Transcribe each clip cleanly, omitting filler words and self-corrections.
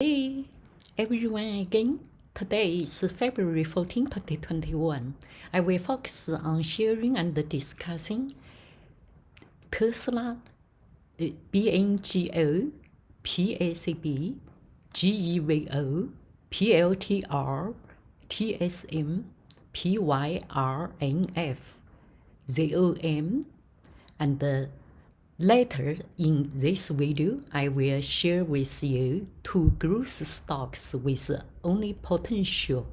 Hey everyone again. Today is February 14, 2021. I will focus on sharing and discussing Tesla, BNGO, PACB, GEVO, PLTR, TSM, PYRNF, ZOM, and later in this video, I will share with you two growth stocks with only potential.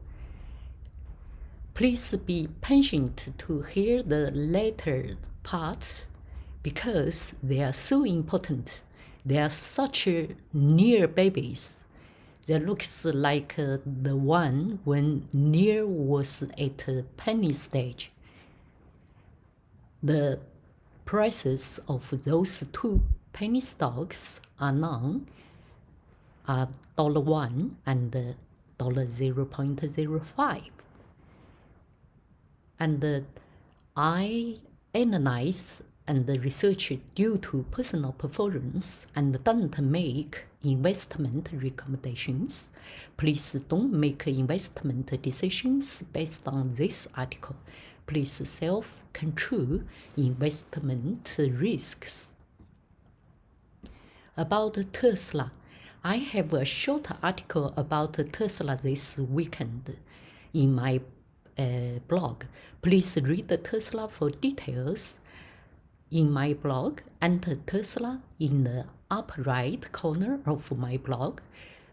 Please be patient to hear the later parts because they are so important. They are such near babies. They looks like the one when near was at penny stage. The prices of those two penny stocks are known, are $1 and $0.05. And I analyze and research due to personal preference and don't make investment recommendations. Please don't make investment decisions based on this article. Please self-control investment risks. About Tesla, I have a short article about Tesla this weekend in my blog. Please read the Tesla for details. In my blog, enter Tesla in the upper right corner of my blog,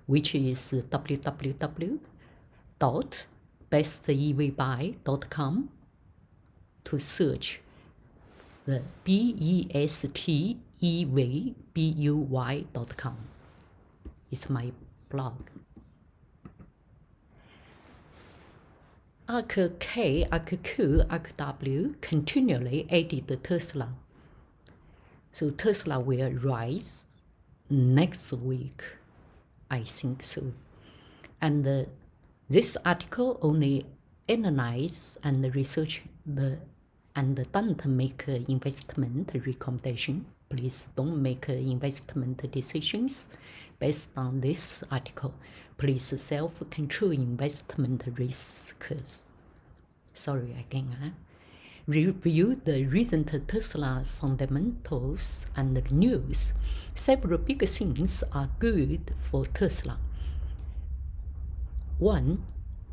which is www.bestevbuy.com, to search the bestevbuy.com. It's my blog. ARKK ARKQ ARKW continually added Tesla. So Tesla will rise next week, I think so. And this article only analyze and research and don't make investment recommendation. Please don't make investment decisions based on this article. Please self-control investment risks. Sorry again. Review the recent Tesla fundamentals and news. Several big things are good for Tesla. 1.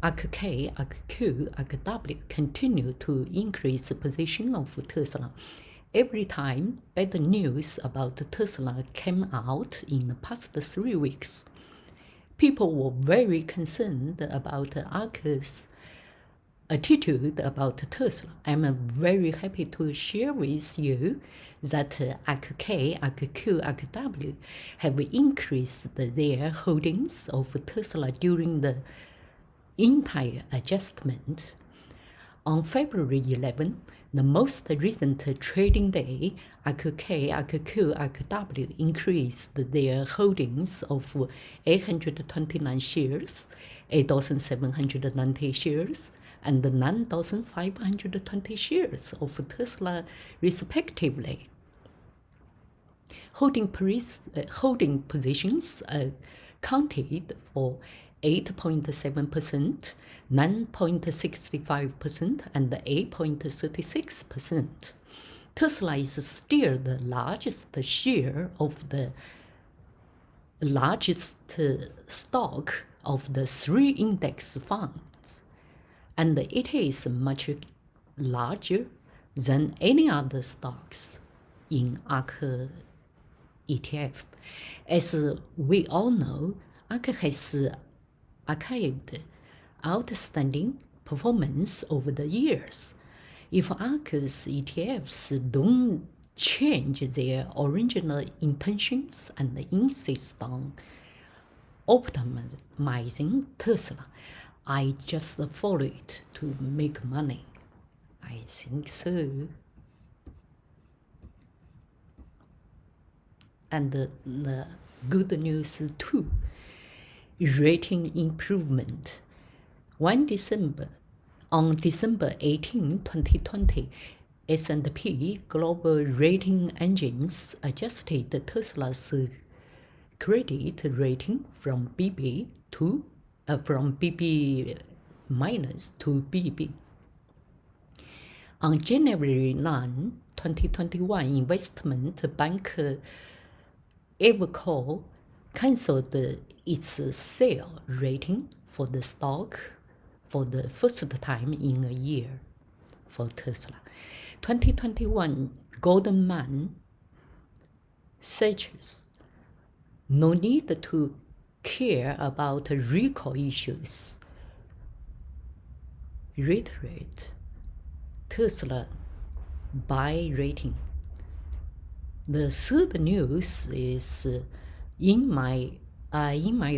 ARKK ARKQ ARKW continue to increase the position of Tesla. Every time bad news about Tesla came out in the past 3 weeks, people were very concerned about ARK's attitude about Tesla. I'm very happy to share with you that ARKK ARKQ ARKW have increased their holdings of Tesla during the entire adjustment. On February 11, the most recent trading day, ARKK ARKQ ARKW increased their holdings of 829 shares, 8,790 shares, and 9,520 shares of Tesla respectively. Holding positions counted for 8.7%, 9.65%, and 8.36%. Tesla is still the largest share of the largest stock of the 3 index funds, and it is much larger than any other stocks in ARK ETF. As we all know, ARK has archived outstanding performance over the years. If ARK's ETFs don't change their original intentions and insist on optimizing Tesla, I just follow it to make money. I think so. And the good news too, rating improvement. On December 18, 2020, S&P Global Rating Engines adjusted Tesla's credit rating from BB to from BB minus to BB. On January 9, 2021, investment bank ARKK cancelled its sale rating for the stock for the first time in a year for Tesla. 2021 Goldman Sachs, no need to care about recall issues, reiterate Tesla buy rating. The third news is in my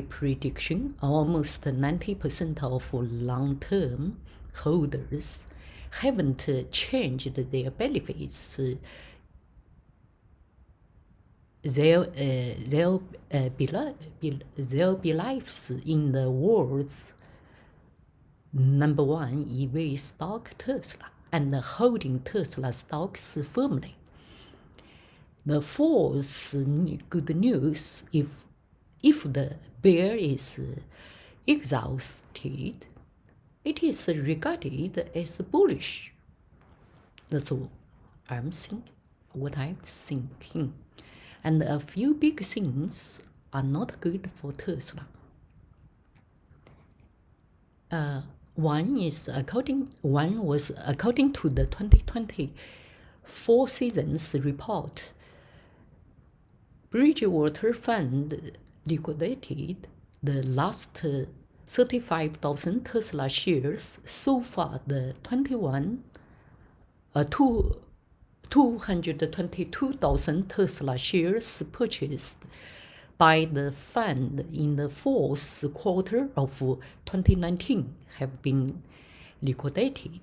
prediction, almost 90% of long-term holders haven't changed their benefits. Their beliefs in the world's number one EV stock Tesla and holding Tesla stocks firmly. The fourth good news, if the bear is exhausted, it is regarded as bullish. That's what I'm thinking. And a few big things are not good for Tesla. One was according to the 2020 Four Seasons report. Bridgewater Fund liquidated the last 35,000 Tesla shares so far. The 222,000 Tesla shares purchased by the fund in the fourth quarter of 2019 have been liquidated.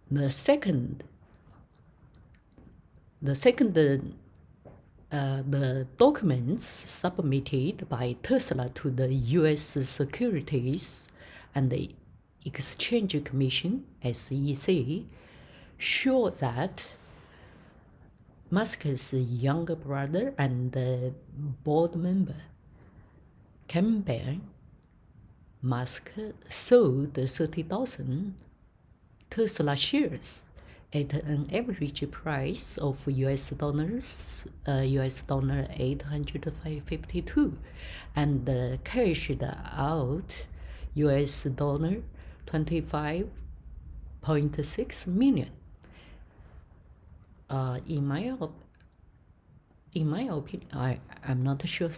The documents submitted by Tesla to the U.S. Securities and Exchange Commission (SEC) show that Musk's younger brother and board member, Campbell Musk, sold 30,000 Tesla shares at an average price of $852 and cashed out $25.6 million. In my opinion, I'm not sure.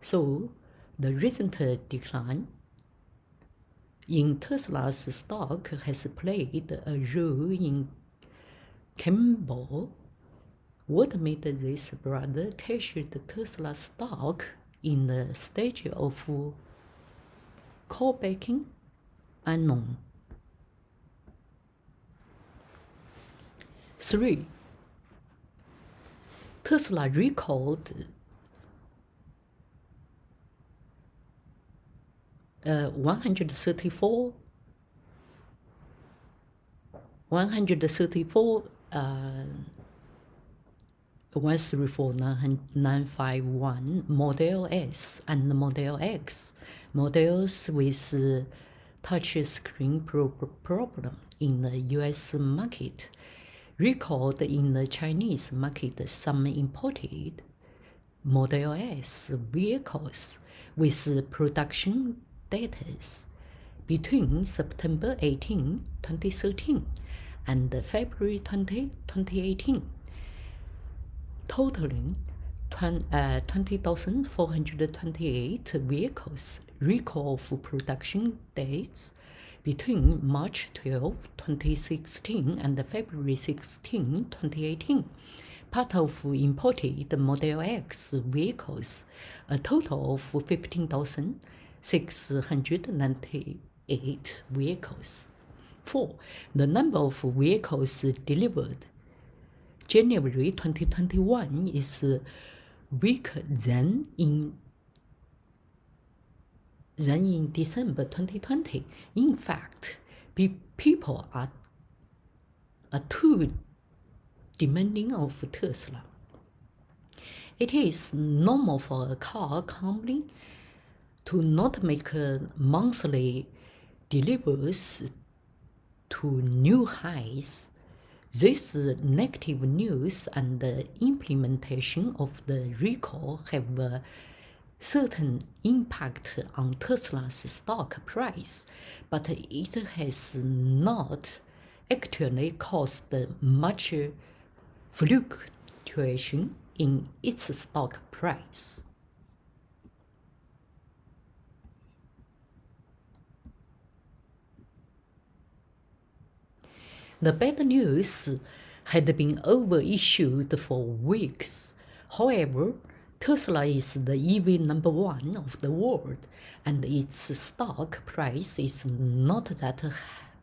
So the recent decline in Tesla's stock has played a role in Campbell. What made this brother cash the Tesla stock in the stage of callbacking? Unknown. 3. Tesla recalled 134 134,951 Model S and Model X models with touchscreen problem in the US market. Recalled in the Chinese market some imported Model S vehicles with production dates between September 18, 2013 and February 20, 2018, totaling 20,428 vehicles. Recall of production dates between March 12, 2016 and February 16, 2018. Part of imported Model X vehicles, a total of 15,698 vehicles. 4. The number of vehicles delivered January 2021 is weaker than in December 2020. In fact, people are too demanding of Tesla. It is normal for a car company to not make monthly deliveries to new highs. This negative news and the implementation of the recall have a certain impact on Tesla's stock price, but it has not actually caused much fluctuation in its stock price. The bad news had been overissued for weeks. However, Tesla is the EV number one of the world, and its stock price is not that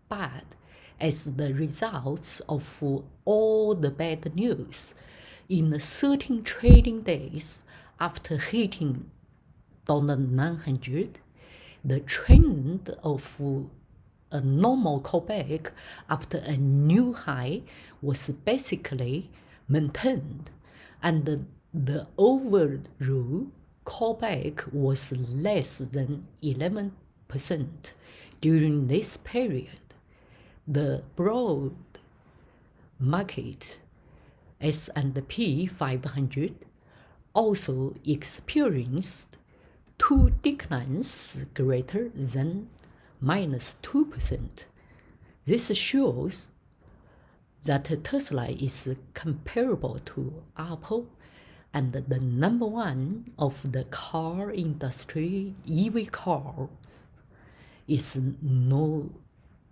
bad as the results of all the bad news. In 13 trading days after hitting $900, the trend of a normal callback after a new high was basically maintained, and the overall callback was less than 11% during this period. The broad market S&P 500 also experienced two declines greater than -2%. This shows that Tesla is comparable to Apple and the number one of the car industry. EV car is no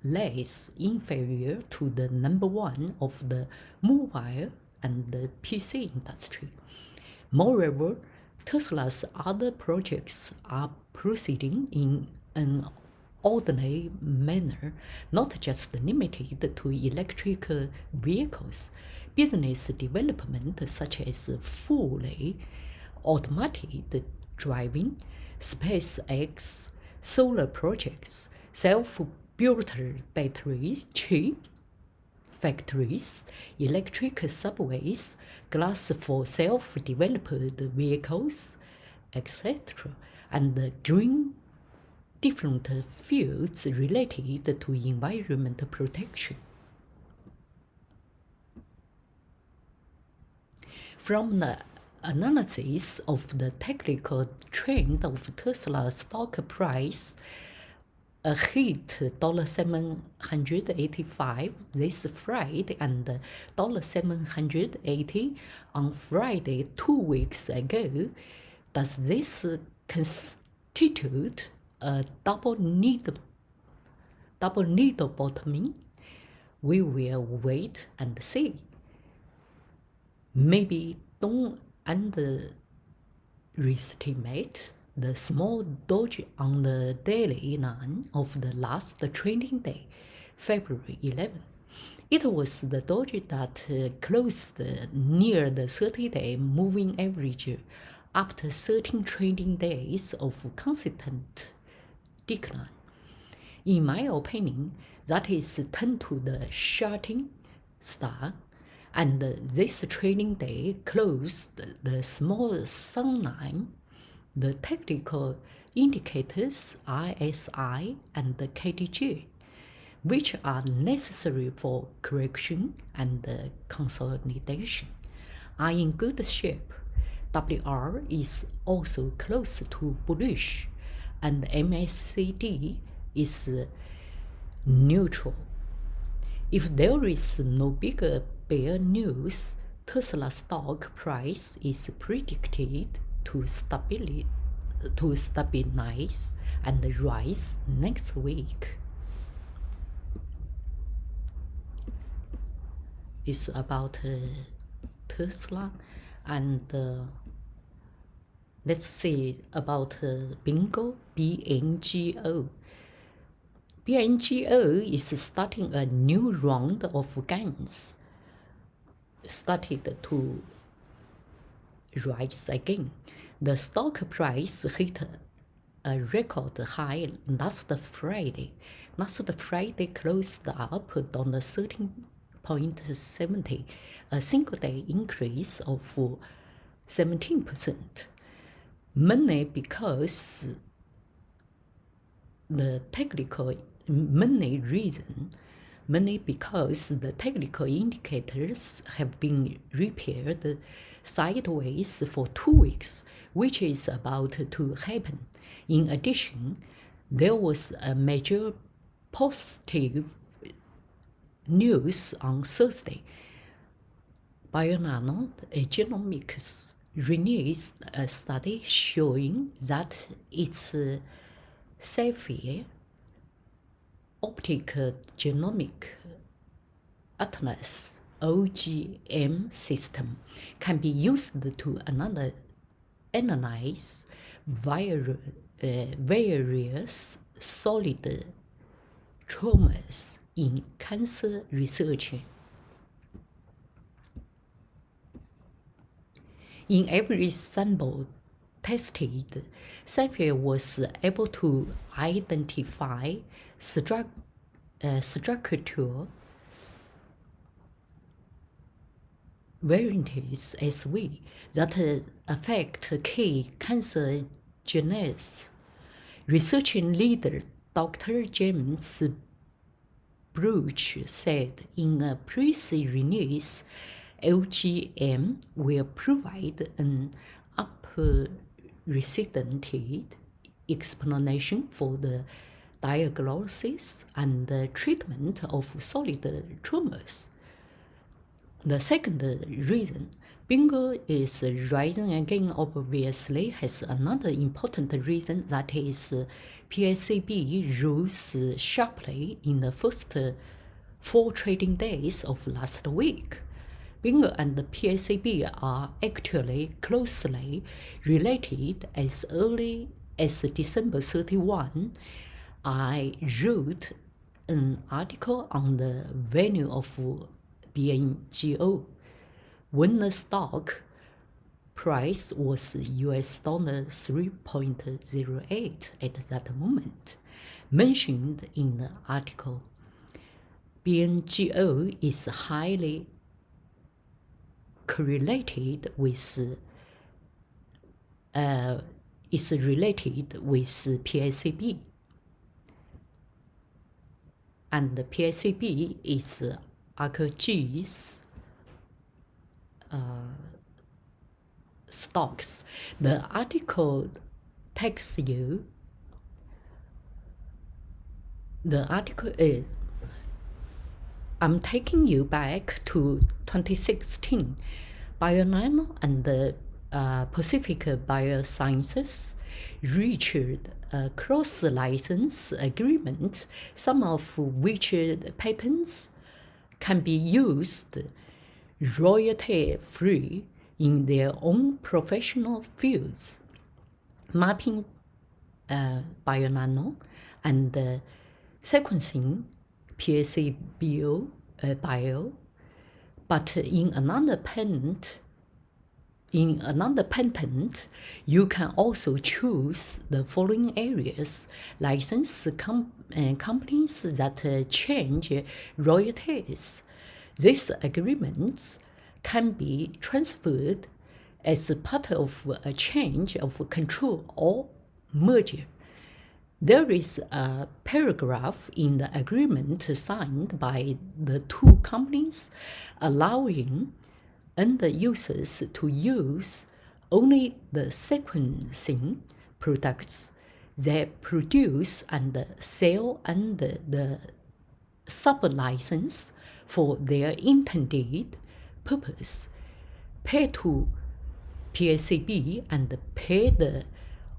less inferior to the number one of the mobile and the PC industry. Moreover, Tesla's other projects are proceeding in an ordinary manner, not just limited to electric vehicles. Business development such as fully automated driving, SpaceX, solar projects, self-built batteries, chip factories, electric subways, glass for self-developed vehicles, etc., and green different fields related to environment protection. From the analysis of the technical trend of Tesla stock price, a hit $785 this Friday and $780 on Friday 2 weeks ago. Does this constitute a double needle bottoming? We will wait and see. Maybe don't underestimate the small doji on the daily line of the last trading day, February 11. It was the doji that closed near the 30-day moving average after 13 trading days of consistent decline. In my opinion, that is 10 to the shooting star, and this trading day closed the small sun line. The technical indicators RSI and the KDJ, which are necessary for correction and consolidation, are in good shape. WR is also close to bullish, and MACD is neutral. If there is no bigger bear news, Tesla stock price is predicted to stabilize and rise next week. It's about Tesla, and let's see about BNGO. BNGO is starting a new round of gains, started to rise again. The stock price hit a record high last Friday. Last Friday closed up on the 13.70, a single day increase of 17%. Mainly because the technical indicators have been repaired sideways for 2 weeks, which is about to happen. In addition, there was a major positive news on Thursday. Bionano Genomics released a study showing that its Sapphire Optic Genomic Atlas OGM system can be used to analyze various solid tumors in cancer research. In every sample tested, Sapphire was able to identify structural variants SV that affect key cancer genes. Research leader Dr. James Bruch said in a press release, LGM will provide an unprecedented explanation for the diagnosis and the treatment of solid tumors. The second reason BNGO is rising again obviously has another important reason, that is PACB rose sharply in the first 4 trading days of last week. BNGO and the PACB are actually closely related. As early as December 31, I wrote an article on the value of BNGO when the stock price was US $3.08 at that moment. Mentioned in the article, BNGO is highly correlated with PACB, and the PACB is ARKG's stocks. The article takes you. I'm taking you back to 2016. Bionano and the Pacific Biosciences reached a cross-license agreement, some of which patents can be used royalty-free in their own professional fields. Mapping Bionano and sequencing PACB bio, but in another patent, you can also choose the following areas: license companies that change royalties. These agreements can be transferred as part of a change of control or merger. There is a paragraph in the agreement signed by the 2 companies allowing end users to use only the sequencing products they produce and sell under the sub-license for their intended purpose, pay to PACB and pay the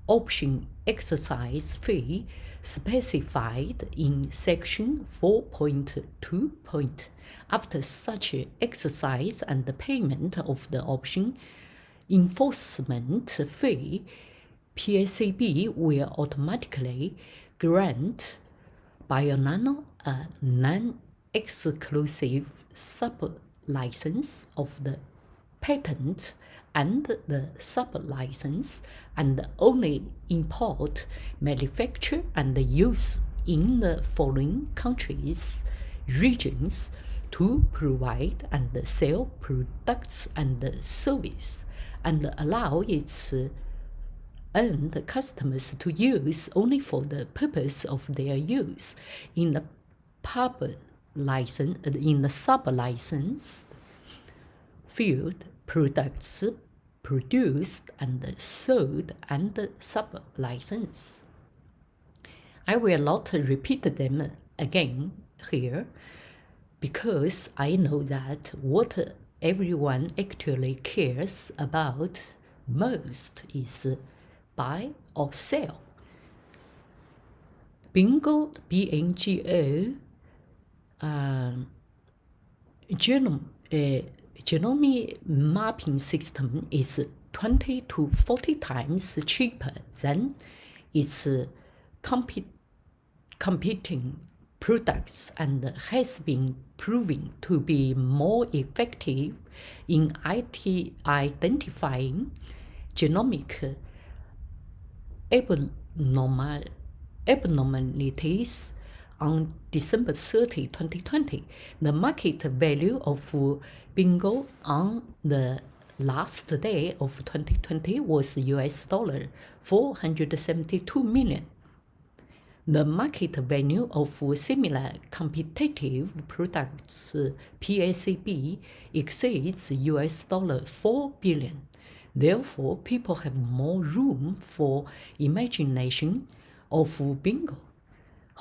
option exercise fee specified in section 4.2. After such exercise and the payment of the option enforcement fee, PACB will automatically grant Bionano a non-exclusive sub-license of the patent and the sub-license, and only import, manufacture, and use in the following countries, regions, to provide and sell products and service, and allow its end customers to use only for the purpose of their use in the sub-license field. Products produced and sold under sub-license. I will not repeat them again here, because I know that what everyone actually cares about most is buy or sell. BNGO, BNGO genome mapping system is 20 to 40 times cheaper than its competing products and has been proven to be more effective in identifying genomic abnormalities. On December 30, 2020, the market value of BNGO on the last day of 2020 was US $472 million. The market value of similar competitive products, PACB, exceeds US $4 billion. Therefore, people have more room for imagination of BNGO.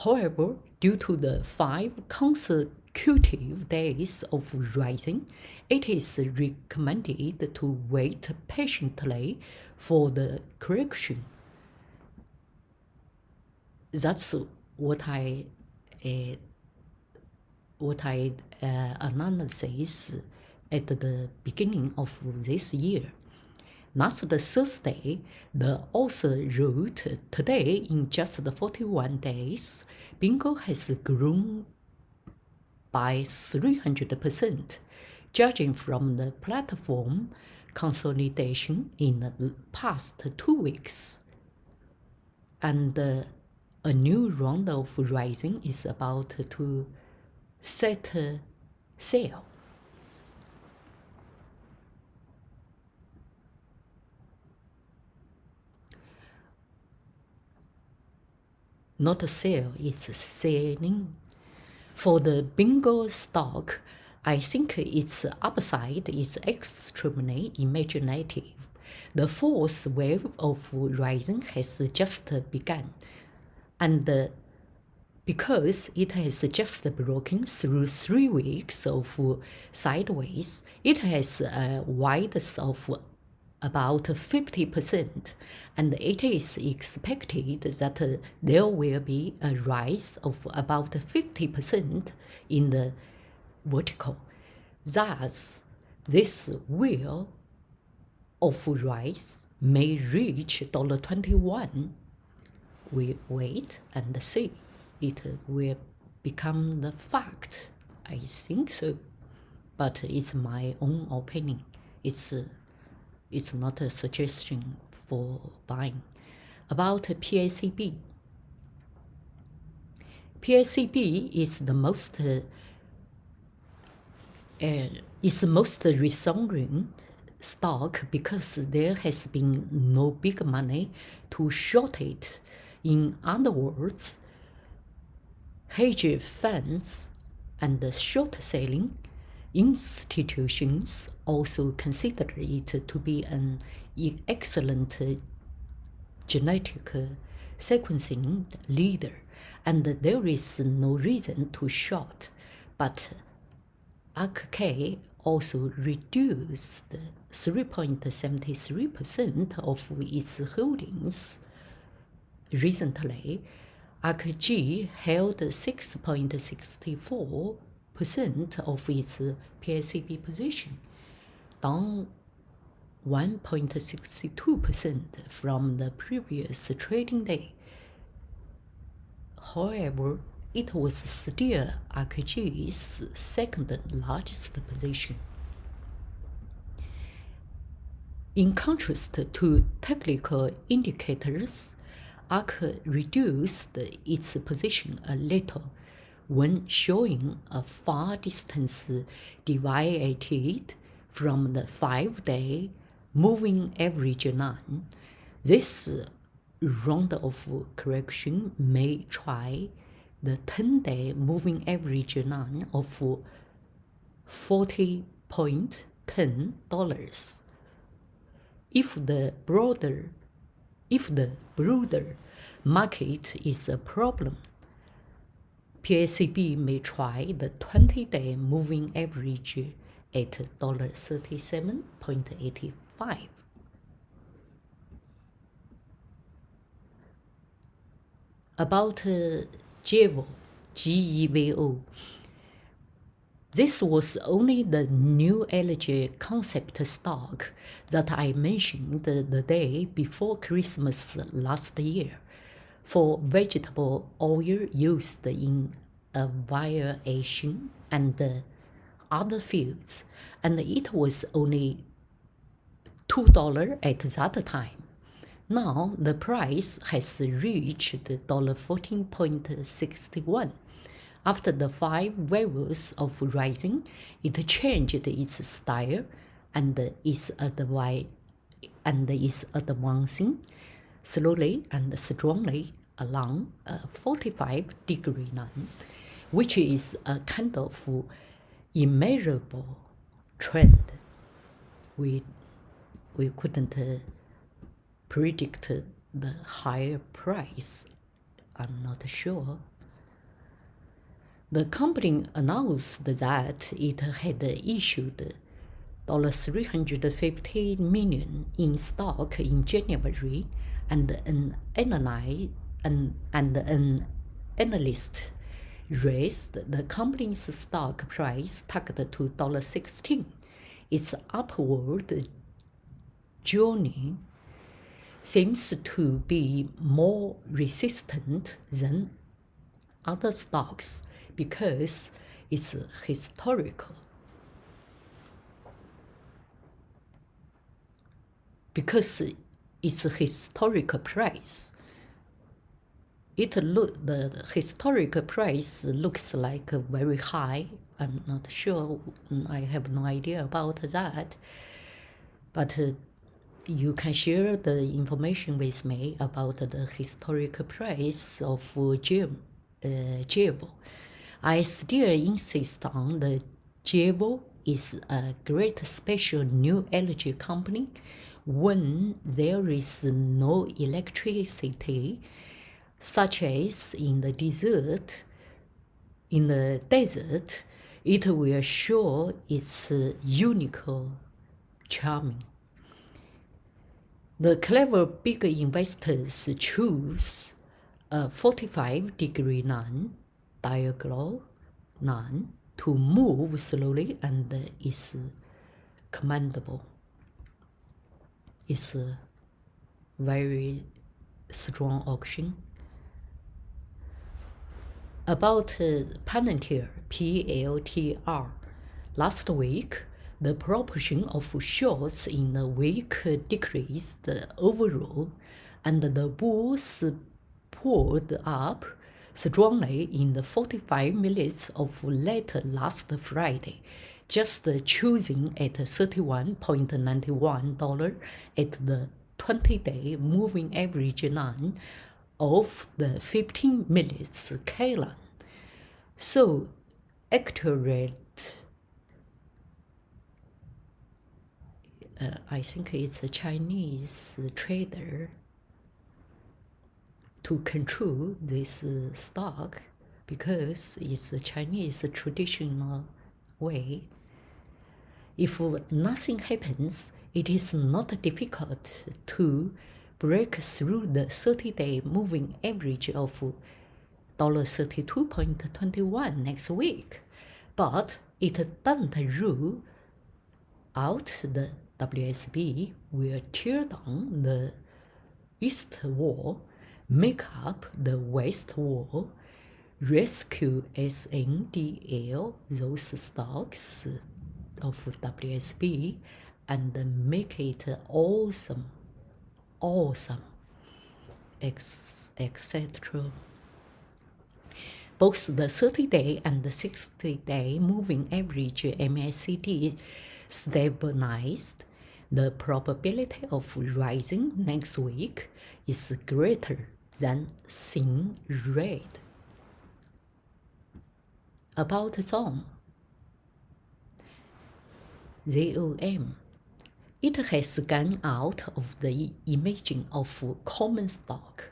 However, due to the 5 consecutive days of rising, it is recommended to wait patiently for the correction. That's what I analysis at the beginning of this year. Last Thursday, the author wrote, today, in just 41 days, BNGO has grown by 300%, judging from the platform consolidation in the past 2 weeks. And a new round of rising is about to set sail. Not a sale, it's selling. For the BNGO stock, I think its upside is extremely imaginative. The 4th wave of rising has just begun, and because it has just broken through 3 weeks of sideways, it has a width of about 50%, and it is expected that there will be a rise of about 50% in the vertical. Thus, this wheel of rise may reach $21. We wait and see. It will become the fact. I think so, but it's my own opinion. It's not a suggestion for buying. About PACB. PACB is the most resounding stock because there has been no big money to short it. In other words, hedge funds and short selling institutions also consider it to be an excellent genetic sequencing leader, and there is no reason to short. But ARKK also reduced 3.73% of its holdings. Recently, ARKG held 6.64% of its PACB position, down 1.62% from the previous trading day. However, it was still ARKG's second largest position. In contrast to technical indicators, ARK reduced its position a little when showing a far distance deviated from the 5-day moving average line. This round of correction may try the 10-day moving average line of $40.10. If the broader market is a problem, PACB may try the 20-day moving average at $37.85. About GEVO, GEVO. This was only the new energy concept stock that I mentioned the day before Christmas last year for vegetable oil used in aviation and other fields, and it was only $2 at that time. Now the price has reached $14.61. After the 5 waves of rising, it changed its style and is advancing slowly and strongly along a 45-degree line, which is a kind of immeasurable trend. We couldn't predict the higher price. I'm not sure. The company announced that it had issued $350 million in stock in January, and an analyst raised the company's stock price target to $16. Its upward journey seems to be more resistant than other stocks because it's historical. Because it's a historical price. The historical price looks like very high. I'm not sure. I have no idea about that. But you can share the information with me about the historical price of GEVO. I still insist on the GEVO is a great special new energy company. When there is no electricity, such as in the desert, it will show its unique charming. The clever big investors choose a 45-degree line, diagonal line, to move slowly, and is commendable. It's a very strong auction. About PLTR, PLTR. Last week, the proportion of shorts in the week decreased overall, and the bulls pulled up strongly in the 45 minutes of late last Friday, just choosing at $31.91 at the 20-day moving average line of the 15 minutes K line. So accurate. I think it's a Chinese trader to control this stock because it's a Chinese traditional way. If nothing happens, it is not difficult to break through the 30-day moving average of $32.21 next week. But it doesn't rule out the WSB will tear down the east wall, make up the west wall, rescue SNDL, those stocks of WSB, and make it awesome, etc. Both the 30-day and the 60-day moving average MACD stabilized. The probability of rising next week is greater than seen red. About ZOM. ZOM. It has gone out of the imaging of common stock.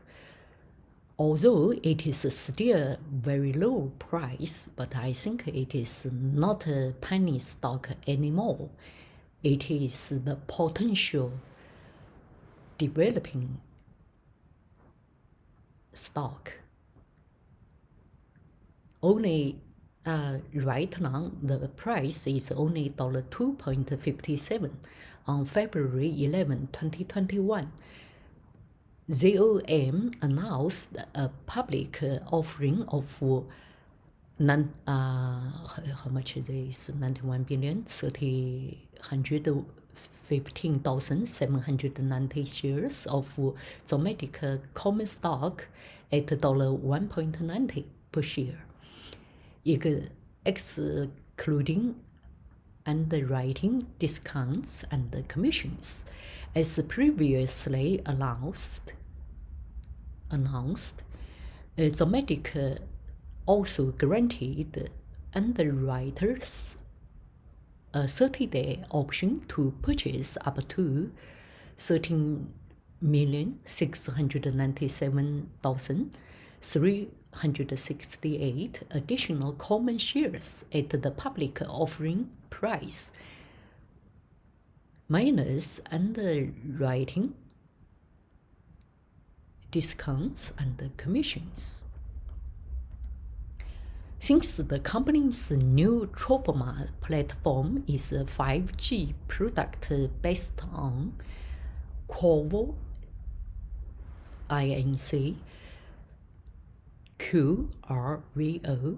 Although it is still very low price, but I think it is not a penny stock anymore. It is the potential developing stock. Only right now, the price is only $2.57 on February 11, 2021. ZOM announced a public offering of how much is this? 91 billion, 115,790 shares of Zomatic common stock at $1.90 per share, excluding underwriting discounts and commissions. As previously announced, Zomatic also granted underwriters a 30-day option to purchase up to 13,697,368 additional common shares at the public offering price, minus underwriting discounts and commissions. Since the company's new Trofoma platform is a 5G product based on GEVO INC QRVO,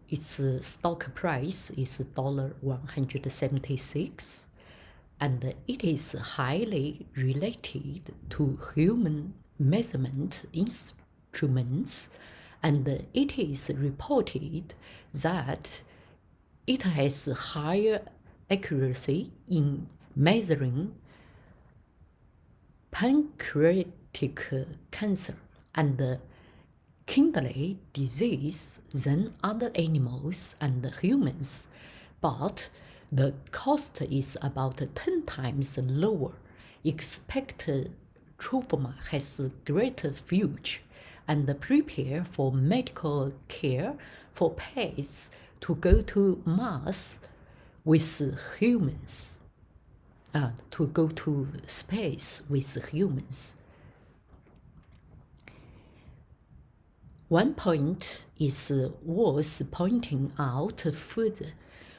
its stock price is $176, and it is highly related to human measurement instruments, and it is reported that it has higher accuracy in measuring pancreatic cancer and kidney disease than other animals and humans, but the cost is about 10 times lower. Expected Trofoma has a greater future and prepare for medical care for pets to go to Mars with humans, to go to space with humans. One point is worth pointing out further.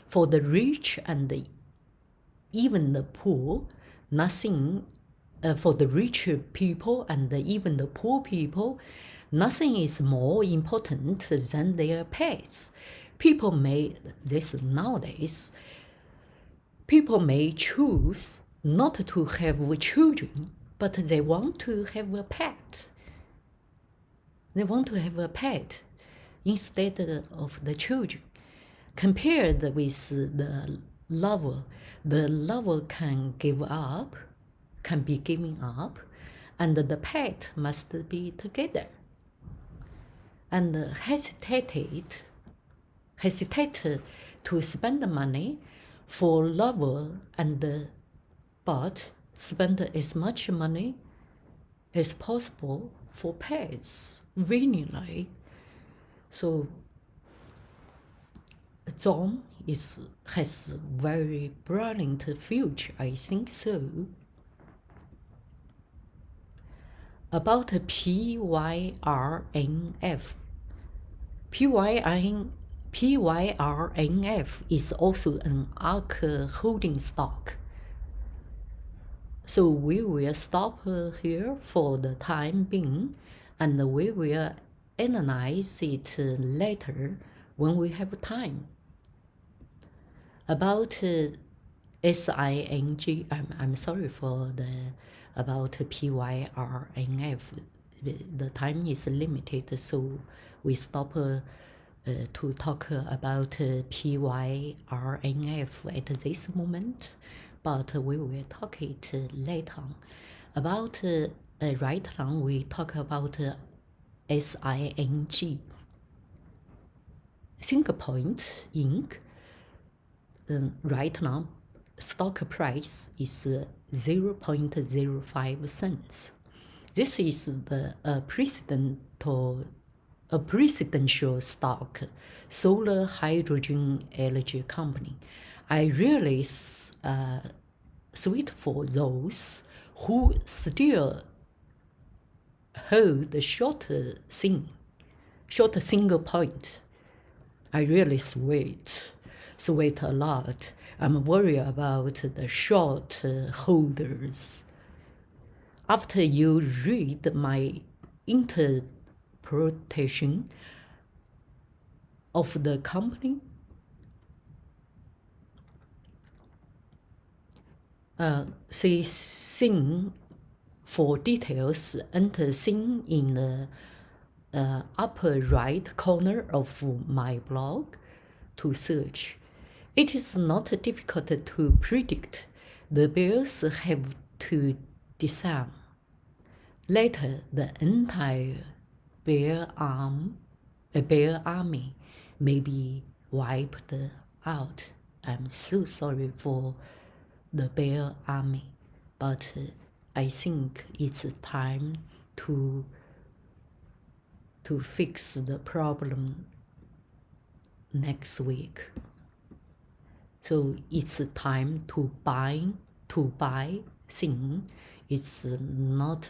For the rich and even the poor, nothing, for the rich people and even the poor people, nothing is more important than their pets. People may choose not to have children, but they want to have a pet. They want to have a pet instead of the children. Compared with the lover can be given up, and the pet must be together. And hesitate to spend money for lover but spend as much money as possible for pets willingly. So ZOM has very brilliant future, I think so. About PYRNF. PYRNF is also an ARK holding stock. So we will stop here for the time being, and we will analyze it later when we have time. About SING, I'm sorry for about PYRNF. The time is limited, so we stop to talk about PYRNF at this moment. but we will talk it later on. About right now, we talk about SING. Single Point Inc. Right now, stock price is 0.05 cents. This is the presidential stock, solar hydrogen energy company. I really sweet for those who still hold the short single point. I really sweat a lot. I'm worried about the short holders. After you read my interpretation of the company, see SING for details. Enter SING in the upper right corner of my blog to search. It is not difficult to predict. The bears have to disarm. Later, the entire bear army may be wiped out. I'm so sorry for the bear army, but I think it's time to fix the problem next week. So it's time to buy SING. It's not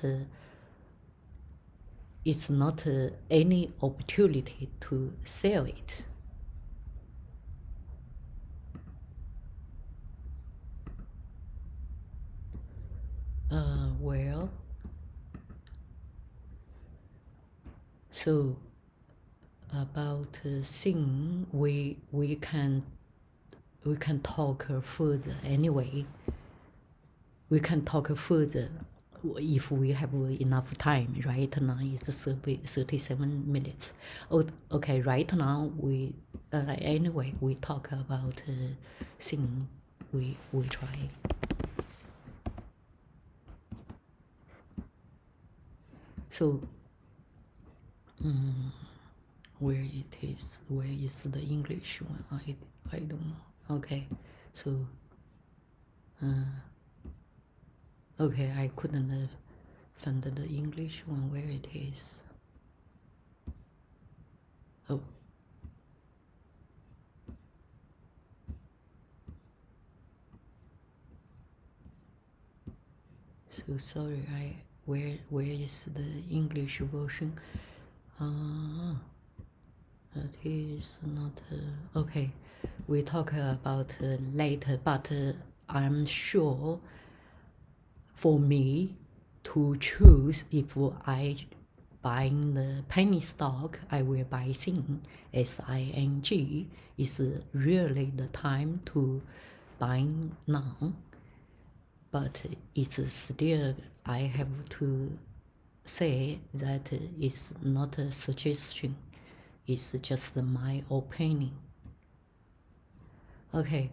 any opportunity to sell it. Well, so about SING, we can talk further anyway. We can talk further if we have enough time. Right now it's 37 minutes. Okay, right now we anyway we talk about SING. We try. So where it is? Where is the English one? I don't know. Okay, so okay, I couldn't find the English one. Where it is? Oh, so sorry. Where is the English version? That is not okay. We talk about later, but I'm sure for me to choose if I buying the penny stock, I will buy SING, SING. Is really the time to buy now. But it's still, I have to say that it's not a suggestion. It's just my opinion. Okay,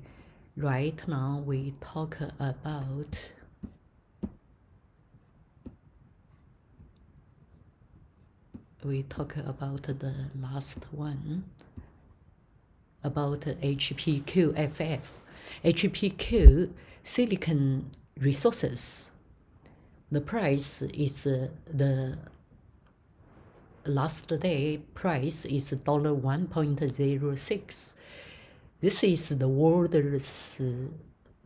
right now we talk about the last one, about HPQFF. HPQ Silicon Resources. The price is the last day price is $1.06. This is the world's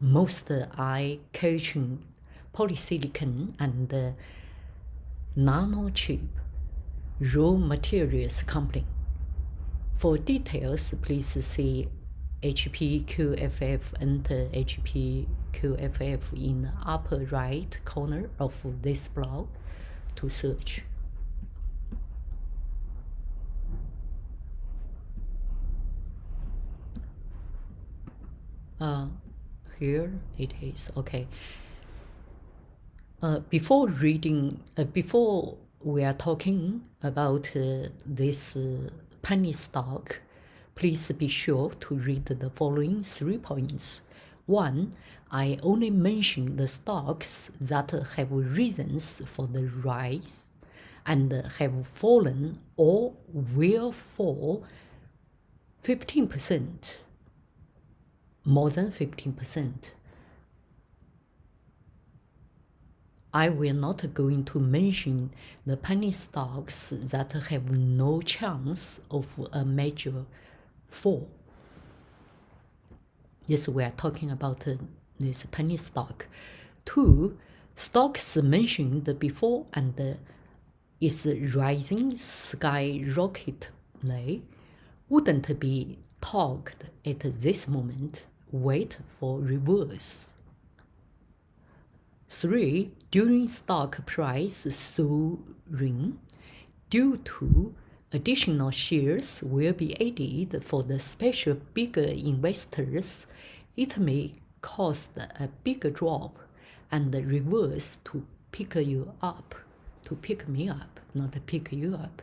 most eye-catching polysilicon and nanochip raw materials company. For details, please see HPQFF. Enter HPQFF in the upper right corner of this blog to search. Here it is. Okay. Before we are talking about this penny stock, please be sure to read the following 3 points. One, I only mention the stocks that have reasons for the rise and have fallen or will fall 15%, more than 15%. I will not going to mention the penny stocks that have no chance of a major fall. Yes, we are talking about this penny stock. Two, stocks mentioned before and is rising skyrocketly wouldn't be talked at this moment. Wait for reverse. 3. During stock price soaring, due to additional shares will be added for the special bigger investors, it may cause a bigger drop and reverse to pick you up, to pick me up, not pick you up.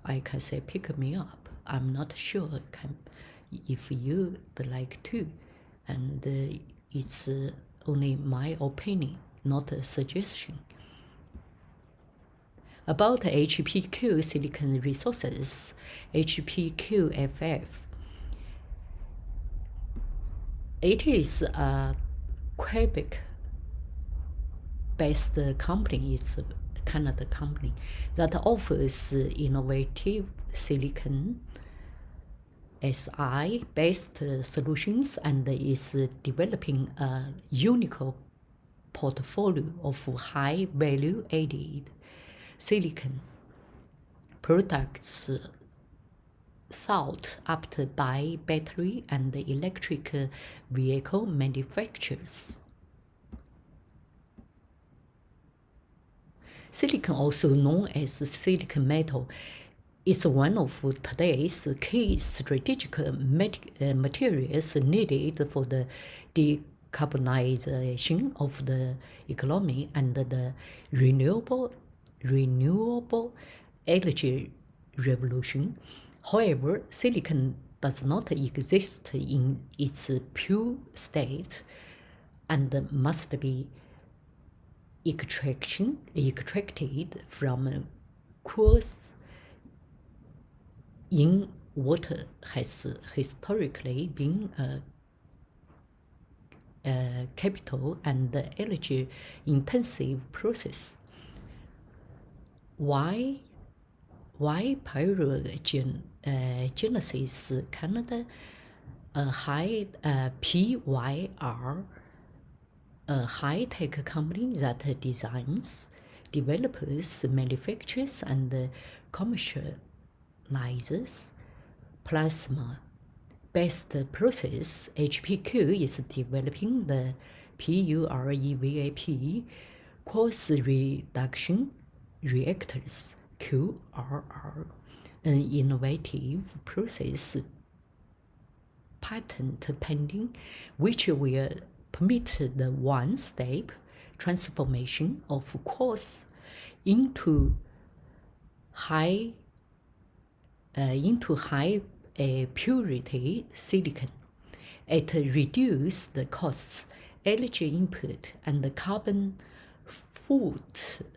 I can say pick me up. I'm not sure if you'd like to, and it's only my opinion, not a suggestion. About HPQ silicon resources, HPQFF. It is a Quebec-based company, it's a Canada company, that offers innovative silicon SI-based solutions and is developing a unique portfolio of high value-added silicon products sought after by battery and electric vehicle manufacturers. Silicon, also known as silicon metal, is one of today's key strategic materials needed for the decarbonization of the economy and the renewable energy revolution. However, silicon does not exist in its pure state and must be extracted from quartz in what has historically been a capital and energy intensive process. Why Pyrogenesis Canada, PYR, a high-tech company that designs, develops, manufactures, and commercializes plasma-based process. HPQ is developing the PUREVAP quartz reduction reactors, QRR, an innovative process patent pending, which will permit the one-step transformation of quartz into high purity silicon at reduced costs, energy input, and the carbon footprint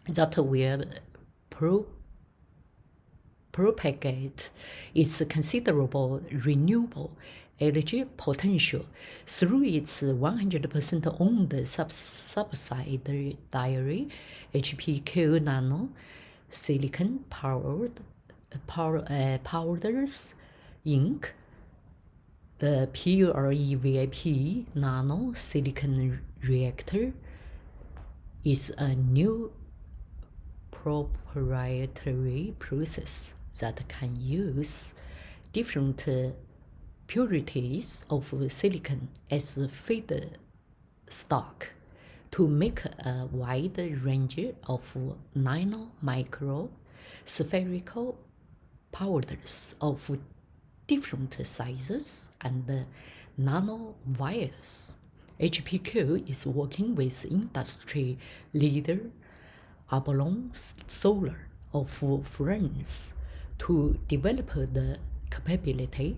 that will propagate its considerable renewable energy potential through its 100% owned subsidiary HPQ Nano Silicon Powders Inc. The PUREVAP Nano Silicon Reactor is a new proprietary process that can use different purities of silicon as feedstock to make a wide range of nano, micro, spherical powders of different sizes and nano wires. HPQ is working with industry leader Abalone Solar of France to develop the capability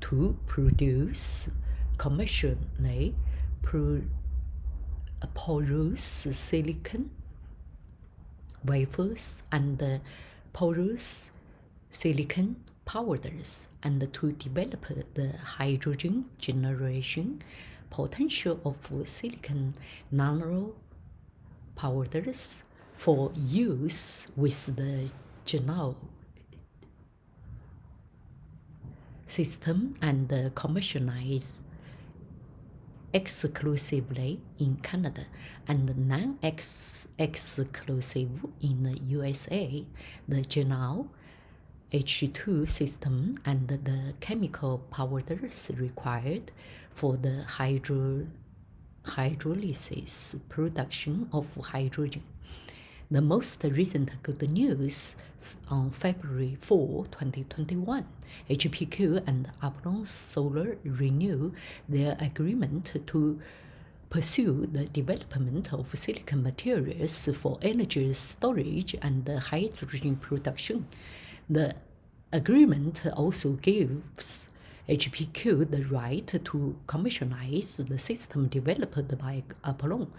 to produce commercially porous silicon wafers and porous silicon powders, and to develop the hydrogen generation potential of silicon nano powders for use with the GEVO system and commercialized exclusively in Canada and non-exclusive in the USA. The GEVO H2 system and the chemical powders required for the hydrolysis production of hydrogen. The most recent good news on February 4, 2021, HPQ and Apollon Solar renew their agreement to pursue the development of silicon materials for energy storage and hydrogen production. The agreement also gives HPQ the right to commercialize the system developed by Apollon.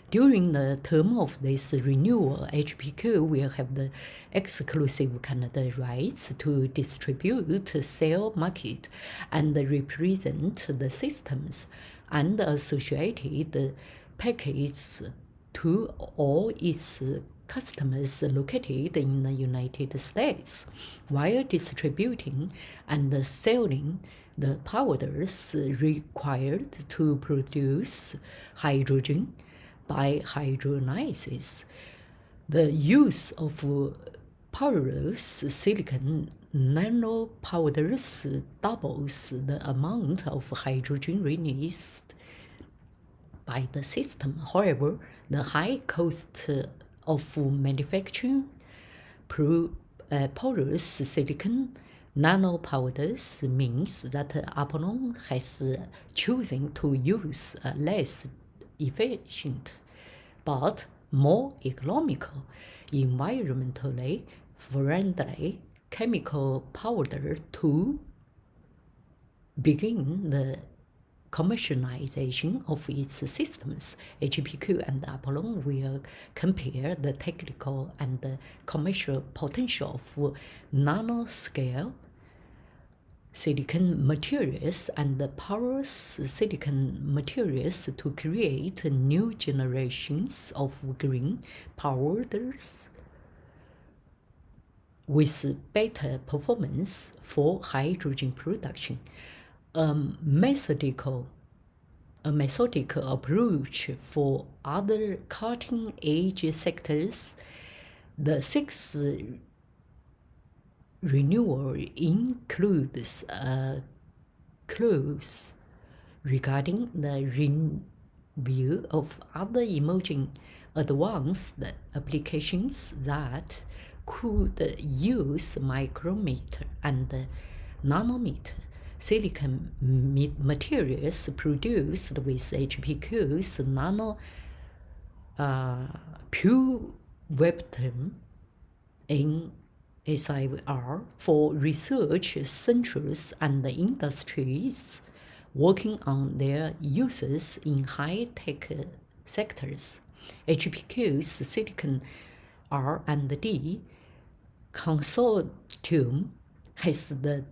During the term of this renewal, HPQ will have the exclusive Canada rights to distribute, sell, market, and represent the systems and associated packages to all its customers located in the United States, while distributing and selling the powders required to produce hydrogen by hydrolysis. The use of porous silicon nanopowders doubles the amount of hydrogen released by the system. However, the high cost of manufacturing porous silicon nanopowders means that Apollon has chosen to use a less efficient but more economical, environmentally friendly chemical powder to begin the commercialization of its systems. HPQ and Apollon will compare the technical and commercial potential of nanoscale silicon materials and porous silicon materials to create new generations of green powders with better performance for hydrogen production. A methodical approach for other cutting-edge sectors. The sixth renewal includes a clause regarding the review of other emerging advanced applications that could use micrometer and nanometer silicon materials produced with HPQ's nano PYRNF in SIR for research centers and industries working on their uses in high-tech sectors. HPQ's Silicon R&D consortium has the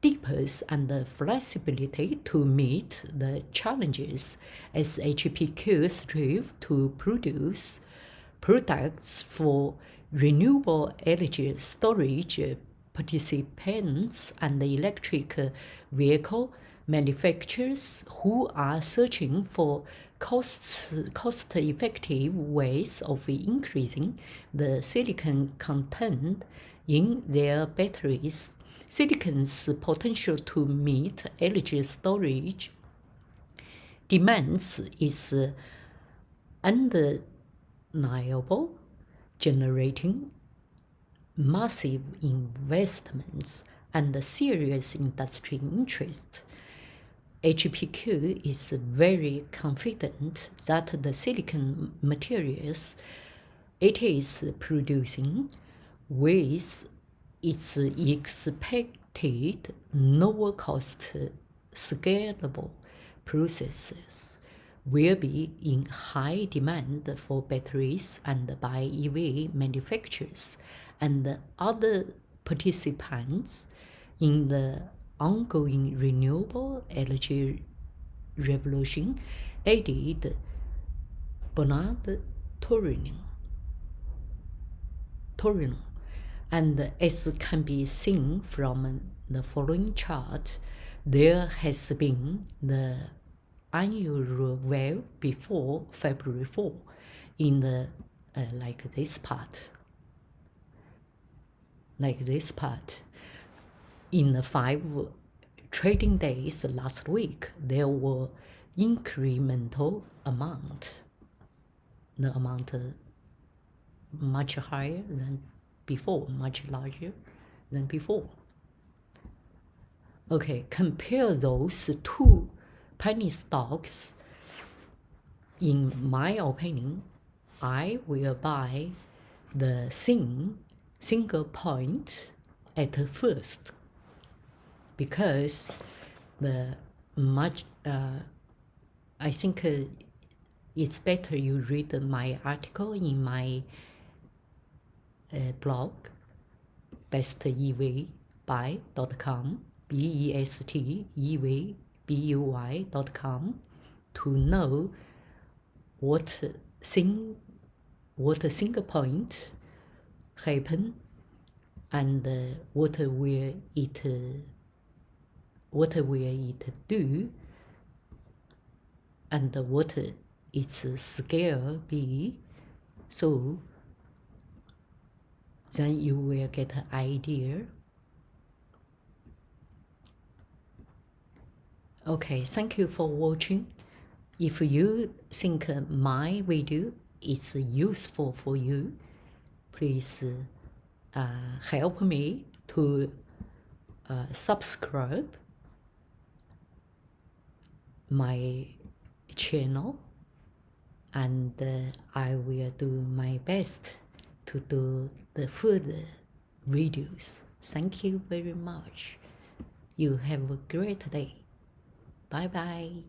deepest and the flexibility to meet the challenges as HPQ strive to produce products for renewable energy storage participants and electric vehicle manufacturers who are searching for cost-effective ways of increasing the silicon content in their batteries. Silicon's potential to meet energy storage demands is undeniable, generating massive investments and serious industry interest. HPQ is very confident that the silicon materials it is producing with its expected adopted lower cost scalable processes will be in high demand for batteries and by EV manufacturers and other participants in the ongoing renewable energy revolution, added Bernard Torino. And as can be seen from the following chart, there has been the annual wave before February 4 in the like this part. In the 5 trading days last week, there were incremental amount. The amount much higher than before, much larger than before. Okay, compare those two penny stocks. In my opinion, I will buy the single point at first, because the much I think it's better you read my article in my blog, bestevbuy.com, bestevbuy.com, to know what a single point happen and what will it do and what its scale be, so then you will get an idea. Okay, thank you for watching. If you think my video is useful for you, please help me to subscribe my channel, and I will do my best to do the further videos. Thank you very much. You have a great day. Bye bye.